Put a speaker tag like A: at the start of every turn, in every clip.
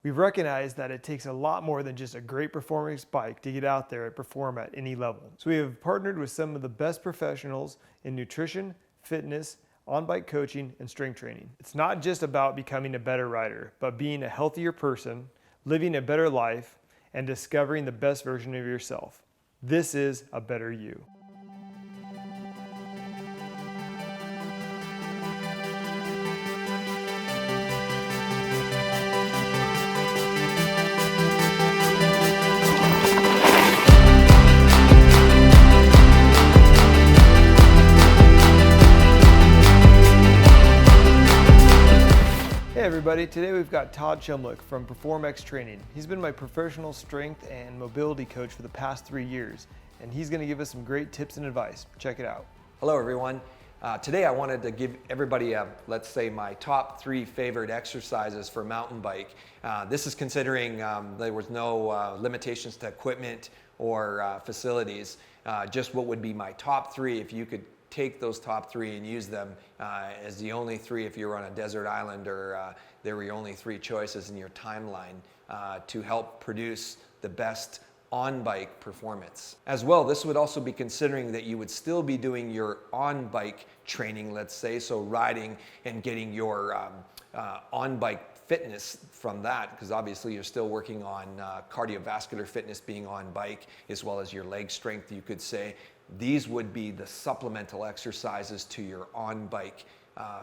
A: We've recognized that it takes a lot more than just a great Performx bike to get out there and perform at any level. So we have partnered with some of the best professionals in nutrition, fitness, on-bike coaching, and strength training. It's not just about becoming a better rider, but being a healthier person, living a better life, and discovering the best version of yourself. This is a better you. Hey everybody, today we've got Todd Schumlick from Performx Training. He's been my professional strength and mobility coach for the past 3 years, and he's going to give us some great tips and advice. Check it out.
B: Hello everyone. Today I wanted to give everybody, let's say, my top 3 favorite exercises for mountain bike. This is considering there was no limitations to equipment or facilities, just what would be my top 3 if you could take those top 3 and use them as the only 3 if you were on a desert island, or there were your only 3 choices in your timeline to help produce the best on-bike performance. As well, this would also be considering that you would still be doing your on-bike training, let's say, so riding and getting your on-bike fitness from that, because obviously you're still working on cardiovascular fitness being on bike, as well as your leg strength, you could say. These would be the supplemental exercises to your on-bike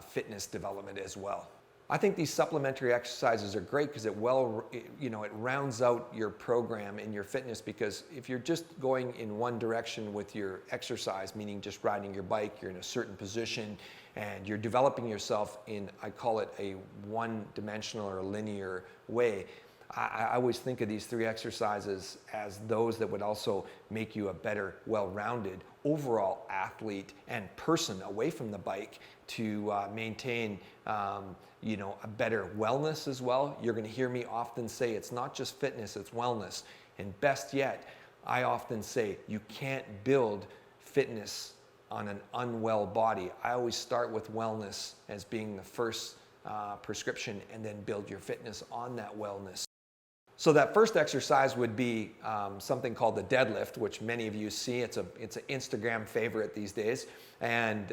B: fitness development as well. I think these supplementary exercises are great because it rounds out your program and your fitness, because if you're just going in one direction with your exercise, meaning just riding your bike, you're in a certain position and you're developing yourself in, I call it a one-dimensional or linear way. I always think of these 3 exercises as those that would also make you a better, well-rounded overall athlete and person away from the bike to maintain a better wellness as well. You're going to hear me often say it's not just fitness, it's wellness. And best yet, I often say you can't build fitness on an unwell body. I always start with wellness as being the first prescription, and then build your fitness on that wellness. So that first exercise would be something called the deadlift, which many of you see. It's an Instagram favorite these days. And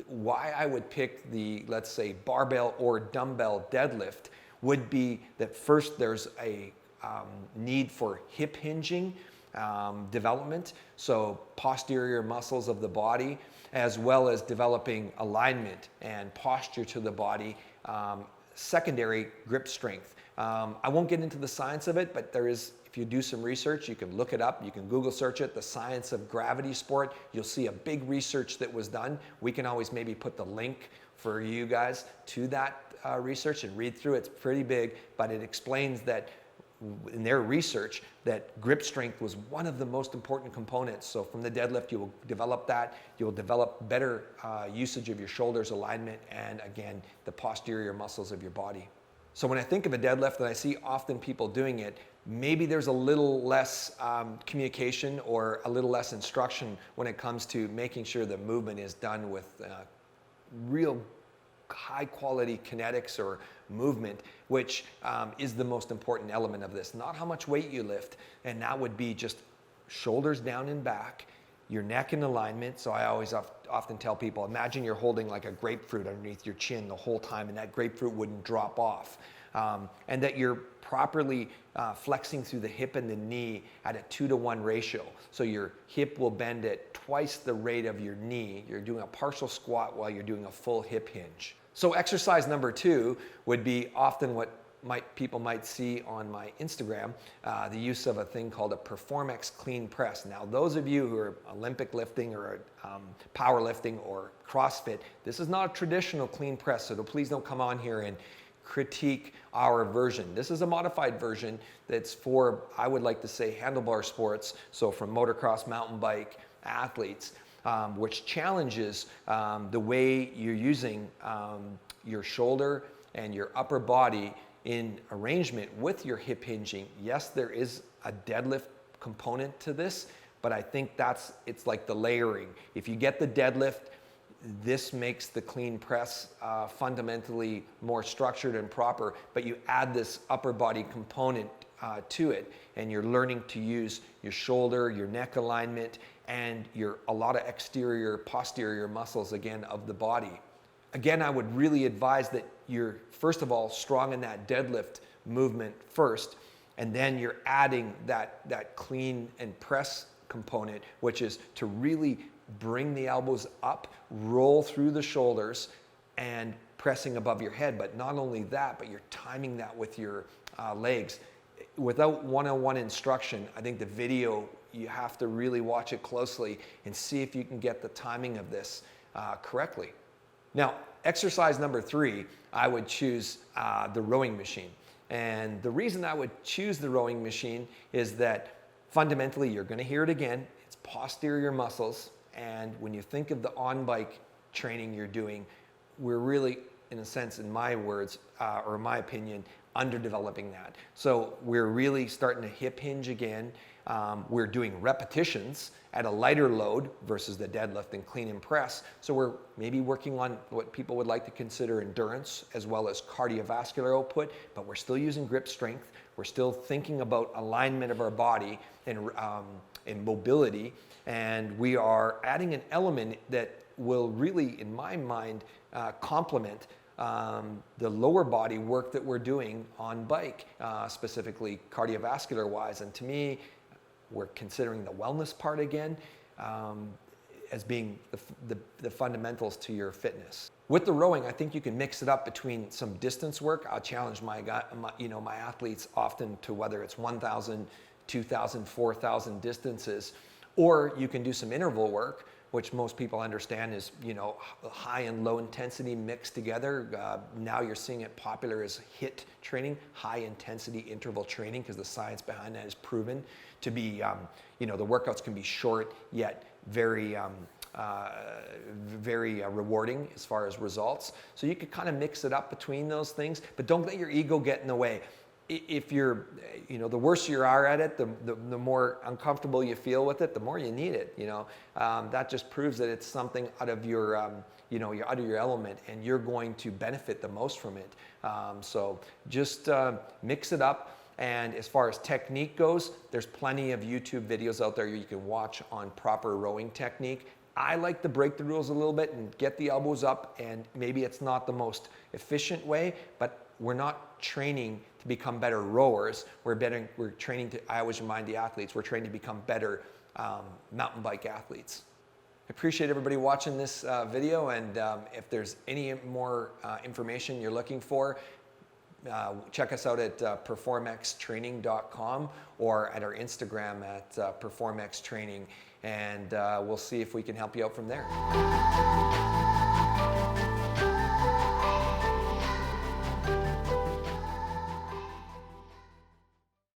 B: why I would pick the, let's say, barbell or dumbbell deadlift would be that first there's a need for hip hinging development, so posterior muscles of the body, as well as developing alignment and posture to the body, secondary grip strength. I won't get into the science of it, but there is, if you do some research, you can look it up, you can Google search it, the science of gravity sport. You'll see a big research that was done. We can always maybe put the link for you guys to that research and read through. It's pretty big, but it explains that in their research that grip strength was one of the most important components. So from the deadlift, you will develop that. You will develop better usage of your shoulders, alignment, and again, the posterior muscles of your body. So when I think of a deadlift and I see often people doing it, maybe there's a little less communication or a little less instruction when it comes to making sure the movement is done with real high quality kinetics or movement, which is the most important element of this. Not how much weight you lift, and that would be just shoulders down and back, your neck in alignment. So I always often tell people, imagine you're holding like a grapefruit underneath your chin the whole time, and that grapefruit wouldn't drop off. And that you're properly flexing through the hip and the knee at a 2-to-1 ratio. So your hip will bend at twice the rate of your knee. You're doing a partial squat while you're doing a full hip hinge. So exercise number 2 would be often what people might see on my Instagram, the use of a thing called a Performx clean press. Now, those of you who are Olympic lifting or powerlifting or CrossFit, this is not a traditional clean press, so please don't come on here and critique our version. This is a modified version that's for, I would like to say, handlebar sports, so from motocross, mountain bike athletes, which challenges the way you're using your shoulder and your upper body in arrangement with your hip hinging. Yes, there is a deadlift component to this, but I think it's like the layering. If you get the deadlift, This makes the clean press fundamentally more structured and proper, but you add this upper body component to it, and you're learning to use your shoulder, your neck alignment, and a lot of exterior, posterior muscles again of the body. Again, I would really advise that you're first of all strong in that deadlift movement first, and then you're adding that clean and press component, which is to really bring the elbows up, roll through the shoulders, and pressing above your head. But not only that, but you're timing that with your legs. Without one-on-one instruction, I think the video, you have to really watch it closely and see if you can get the timing of this correctly. Now, exercise number 3, I would choose the rowing machine. And the reason I would choose the rowing machine is that fundamentally, you're going to hear it again, it's posterior muscles. And when you think of the on-bike training you're doing, we're really, in a sense, in my words, or my opinion, underdeveloping that. So we're really starting to hip hinge again. We're doing repetitions at a lighter load versus the deadlift and clean and press. So we're maybe working on what people would like to consider endurance as well as cardiovascular output, but we're still using grip strength. We're still thinking about alignment of our body and mobility. And we are adding an element that will really, in my mind, complement the lower body work that we're doing on bike, specifically cardiovascular wise. And to me, we're considering the wellness part again as being the fundamentals to your fitness. With the rowing, I think you can mix it up between some distance work. I'll challenge my athletes often to whether it's 1,000, 2,000, 4,000 distances, or you can do some interval work, which most people understand is, high and low intensity mixed together. Now you're seeing it popular as HIIT training, high intensity interval training, because the science behind that is proven to be, the workouts can be short yet very rewarding as far as results. So you could kind of mix it up between those things, but don't let your ego get in the way. If you're, the worse you are at it, the more uncomfortable you feel with it, the more you need it. That just proves that it's something out of your, you're out of your element, and you're going to benefit the most from it. So just mix it up. And as far as technique goes, there's plenty of YouTube videos out there you can watch on proper rowing technique. I like to break the rules a little bit and get the elbows up, and maybe it's not the most efficient way, but we're not training to become better rowers. We're training to, I always remind the athletes, we're training to become better mountain bike athletes. I appreciate everybody watching this video, and if there's any more information you're looking for, check us out at performxtraining.com or at our Instagram at performxtraining, and we'll see if we can help you out from there.